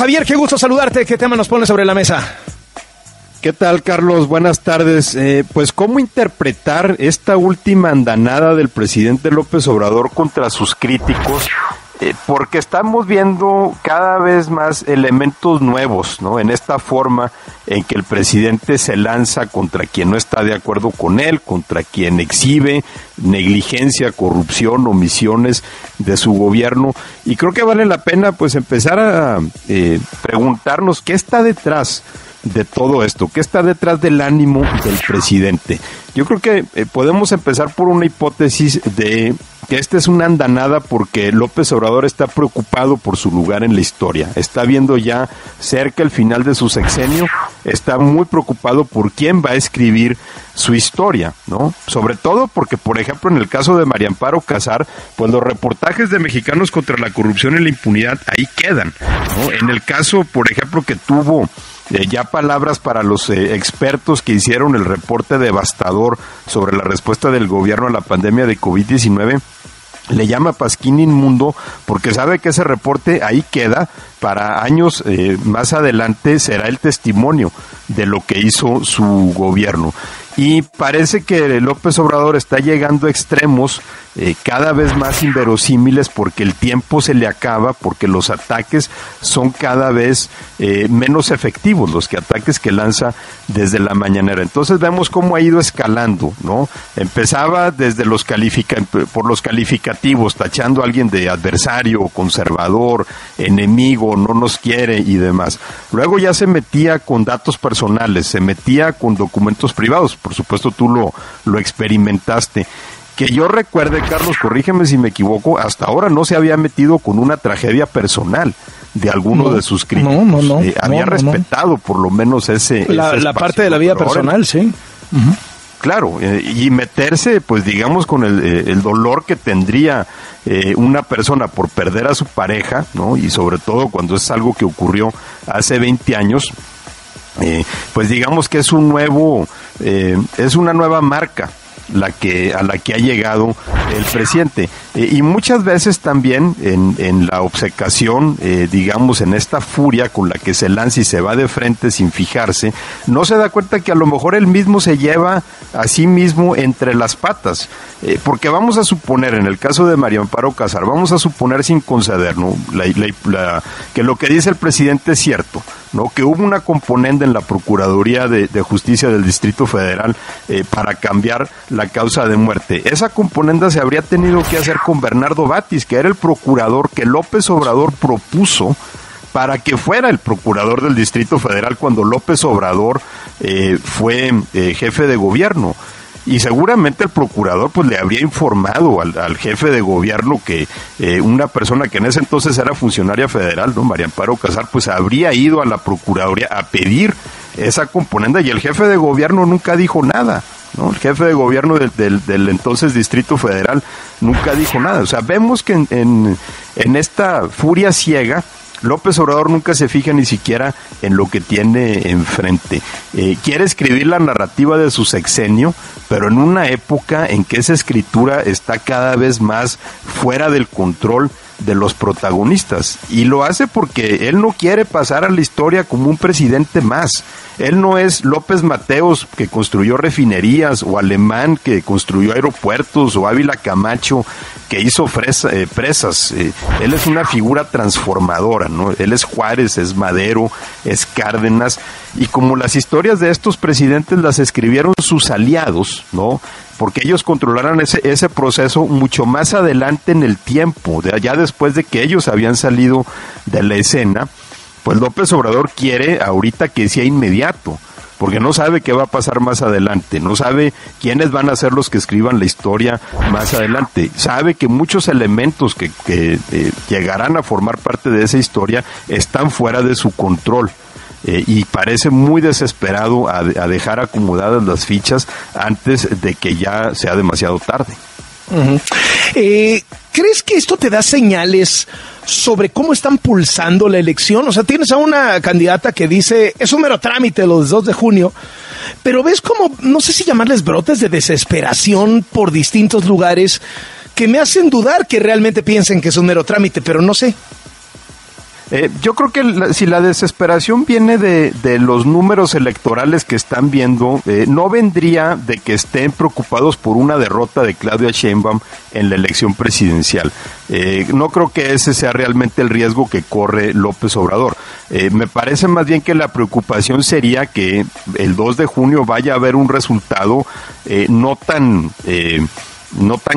Javier, qué gusto saludarte. ¿Qué tema nos pones sobre la mesa? ¿Qué tal, Carlos? Buenas tardes. Pues, ¿cómo interpretar esta última andanada del presidente López Obrador contra sus críticos? Porque estamos viendo cada vez más elementos nuevos, ¿no? En esta forma en que el presidente se lanza contra quien no está de acuerdo con él, contra quien exhibe negligencia, corrupción, omisiones de su gobierno. Y creo que vale la pena, pues, empezar a preguntarnos qué está detrás de todo esto, qué está detrás del ánimo del presidente. Yo creo que podemos empezar por una hipótesis de que esta es una andanada porque López Obrador está preocupado por su lugar en la historia, está viendo ya cerca el final de su sexenio, está muy preocupado por quién va a escribir su historia, ¿no? Sobre todo porque, por ejemplo, en el caso de María Amparo Casar, pues los reportajes de Mexicanos contra la Corrupción y la Impunidad ahí quedan, ¿no? En el caso, por ejemplo, que tuvo ya palabras para los expertos que hicieron el reporte devastador sobre la respuesta del gobierno a la pandemia de COVID-19, le llama Pasquín inmundo porque sabe que ese reporte ahí queda para años más adelante, será el testimonio de lo que hizo su gobierno. Y parece que López Obrador está llegando a extremos cada vez más inverosímiles porque el tiempo se le acaba, porque los ataques son cada vez menos efectivos, los ataques que lanza desde la mañanera. Entonces vemos cómo ha ido escalando, ¿no? Empezaba desde por los calificativos, tachando a alguien de adversario, conservador, enemigo, no nos quiere y demás. Luego ya se metía con datos personales, se metía con documentos privados. Por supuesto, tú lo experimentaste. Que yo recuerde, Carlos, corrígeme si me equivoco, hasta ahora no se había metido con una tragedia personal de alguno de sus críticos. Había respetado por lo menos ese la parte de la vida personal, sí. Uh-huh. Claro, y meterse, pues digamos, con el dolor que tendría una persona por perder a su pareja, ¿no? Y sobre todo cuando es algo que ocurrió hace 20 años, pues digamos que es una nueva marca a la que ha llegado el presidente. Y muchas veces también en la obcecación, digamos, en esta furia con la que se lanza y se va de frente sin fijarse, no se da cuenta que a lo mejor él mismo se lleva a sí mismo entre las patas. Porque vamos a suponer, en el caso de María Amparo Casar, vamos a suponer sin conceder, ¿no? Que lo que dice el presidente es cierto, ¿no? Que hubo una componente en la Procuraduría de Justicia del Distrito Federal para cambiar la causa de muerte. Esa componenda se habría tenido que hacer con Bernardo Batis, que era el procurador que López Obrador propuso para que fuera el procurador del Distrito Federal cuando López Obrador fue jefe de gobierno. Y seguramente el procurador pues le habría informado al jefe de gobierno que una persona que en ese entonces era funcionaria federal, ¿no? María Amparo Casar, pues habría ido a la Procuraduría a pedir esa componenda y el jefe de gobierno nunca dijo nada, ¿no? El jefe de gobierno del entonces Distrito Federal nunca dijo nada. O sea, vemos que en esta furia ciega López Obrador nunca se fija ni siquiera en lo que tiene enfrente. Quiere escribir la narrativa de su sexenio, pero en una época en que esa escritura está cada vez más fuera del control de los protagonistas. Y lo hace porque él no quiere pasar a la historia como un presidente más. Él no es López Mateos, que construyó refinerías, o Alemán, que construyó aeropuertos, o Ávila Camacho, que hizo presas. Él es una figura transformadora, ¿no? Él es Juárez, es Madero, es Cárdenas, y como las historias de estos presidentes las escribieron sus aliados, ¿no? Porque ellos controlaron ese proceso mucho más adelante en el tiempo, ya después de que ellos habían salido de la escena, pues López Obrador quiere ahorita que sea inmediato, porque no sabe qué va a pasar más adelante, no sabe quiénes van a ser los que escriban la historia más adelante, sabe que muchos elementos que llegarán a formar parte de esa historia están fuera de su control. Y parece muy desesperado a dejar acomodadas las fichas antes de que ya sea demasiado tarde. Uh-huh. ¿Crees que esto te da señales sobre cómo están pulsando la elección? O sea, tienes a una candidata que dice, es un mero trámite los 2 de junio, pero ves como, no sé si llamarles brotes de desesperación por distintos lugares que me hacen dudar que realmente piensen que es un mero trámite, pero no sé. Yo creo que si la desesperación viene de los números electorales que están viendo, no vendría de que estén preocupados por una derrota de Claudia Sheinbaum en la elección presidencial. No creo que ese sea realmente el riesgo que corre López Obrador. Me parece más bien que la preocupación sería que el 2 de junio vaya a haber un resultado no tan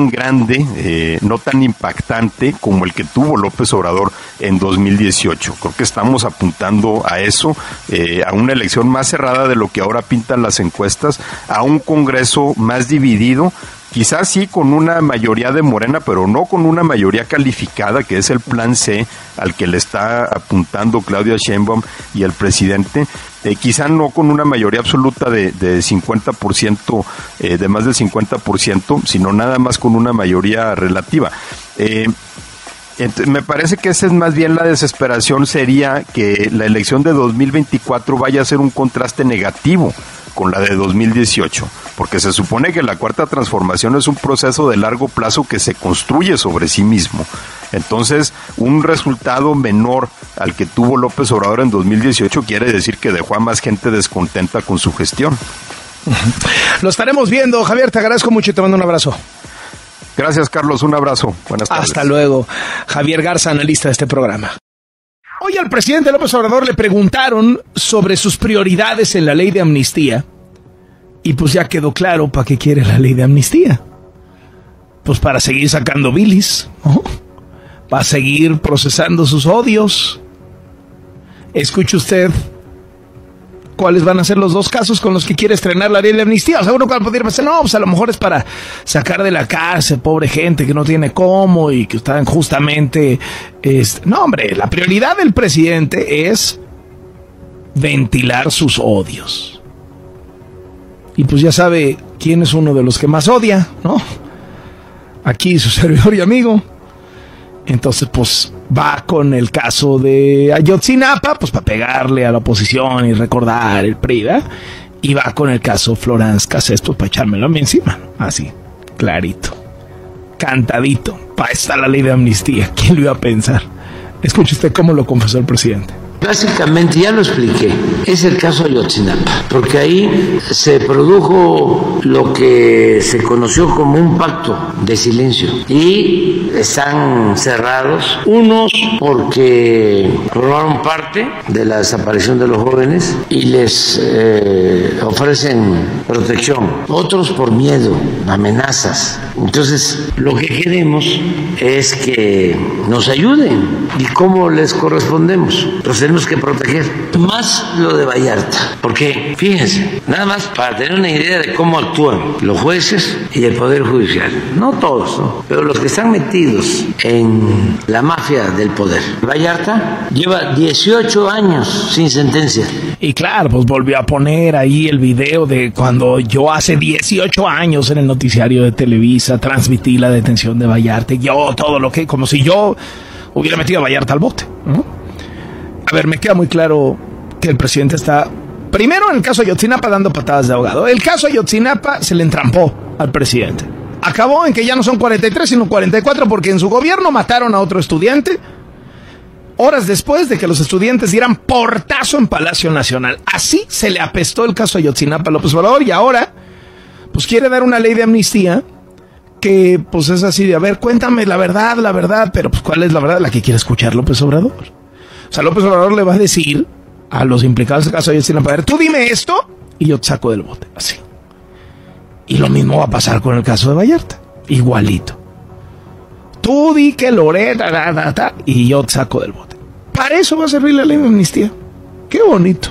grande, no tan impactante como el que tuvo López Obrador en 2018. Creo que estamos apuntando a eso, a una elección más cerrada de lo que ahora pintan las encuestas, a un Congreso más dividido, quizás sí con una mayoría de Morena, pero no con una mayoría calificada, que es el plan C al que le está apuntando Claudia Sheinbaum y el presidente. Quizá no con una mayoría absoluta de 50%, de más del 50%, sino nada más con una mayoría relativa. Me parece que esa es más bien la desesperación, sería que la elección de 2024 vaya a ser un contraste negativo con la de 2018, porque se supone que la Cuarta Transformación es un proceso de largo plazo que se construye sobre sí mismo. Entonces, un resultado menor al que tuvo López Obrador en 2018 quiere decir que dejó a más gente descontenta con su gestión. Lo estaremos viendo, Javier, te agradezco mucho y te mando un abrazo. Gracias, Carlos, un abrazo. Buenas tardes. Hasta luego. Javier Garza, analista de este programa. Hoy al presidente López Obrador le preguntaron sobre sus prioridades en la ley de amnistía. Y pues ya quedó claro para qué quiere la ley de amnistía. Pues para seguir sacando bilis, ¿no? Para seguir procesando sus odios. Escuche usted cuáles van a ser los dos casos con los que quiere estrenar la ley de amnistía. O sea, uno podría pensar, no, pues a lo mejor es para sacar de la cárcel pobre gente que no tiene cómo y que están justamente... No, hombre, la prioridad del presidente es ventilar sus odios. Y pues ya sabe quién es uno de los que más odia, ¿no? Aquí su servidor y amigo. Entonces, pues, va con el caso de Ayotzinapa, pues, para pegarle a la oposición y recordar el PRI, ¿verdad? Y va con el caso Florence Cassés, pues, para echármelo a mí encima. Así, clarito, cantadito. Para está la ley de amnistía. ¿Quién lo iba a pensar? Escuche usted cómo lo confesó el presidente. Básicamente, ya lo expliqué, es el caso Ayotzinapa, porque ahí se produjo lo que se conoció como un pacto de silencio y están cerrados, unos porque formaron parte de la desaparición de los jóvenes y les ofrecen protección, otros por miedo, amenazas. Entonces, lo que queremos es que nos ayuden. ¿Y cómo les correspondemos? Pues tenemos que proteger más lo de Vallarta, porque fíjense, nada más para tener una idea de cómo actúan los jueces y el Poder Judicial, no todos, ¿no? Pero los que están metidos en la mafia del poder. Vallarta lleva 18 años sin sentencia. Y claro, pues volvió a poner ahí el video de cuando yo hace 18 años en el noticiario de Televisa transmití la detención de Vallarta, y yo todo lo que, como si yo hubiera metido a Vallarta al bote, ¿no? A ver, me queda muy claro que el presidente está, primero en el caso Ayotzinapa, dando patadas de ahogado. El caso Ayotzinapa se le entrampó al presidente. Acabó en que ya no son 43, sino 44, porque en su gobierno mataron a otro estudiante horas después de que los estudiantes dieran portazo en Palacio Nacional. Así se le apestó el caso Ayotzinapa a López Obrador, y ahora pues quiere dar una ley de amnistía que pues es así de, a ver, cuéntame la verdad, pero pues ¿cuál es la verdad? La que quiere escuchar López Obrador. O sea, López Obrador le va a decir a los implicados en el caso de Ayotzinapa, a ver, tú dime esto y yo te saco del bote, así. Y lo mismo va a pasar con el caso de Vallarta, igualito. Tú di que Loreta, y yo te saco del bote. Para eso va a servir la ley de amnistía. Qué bonito.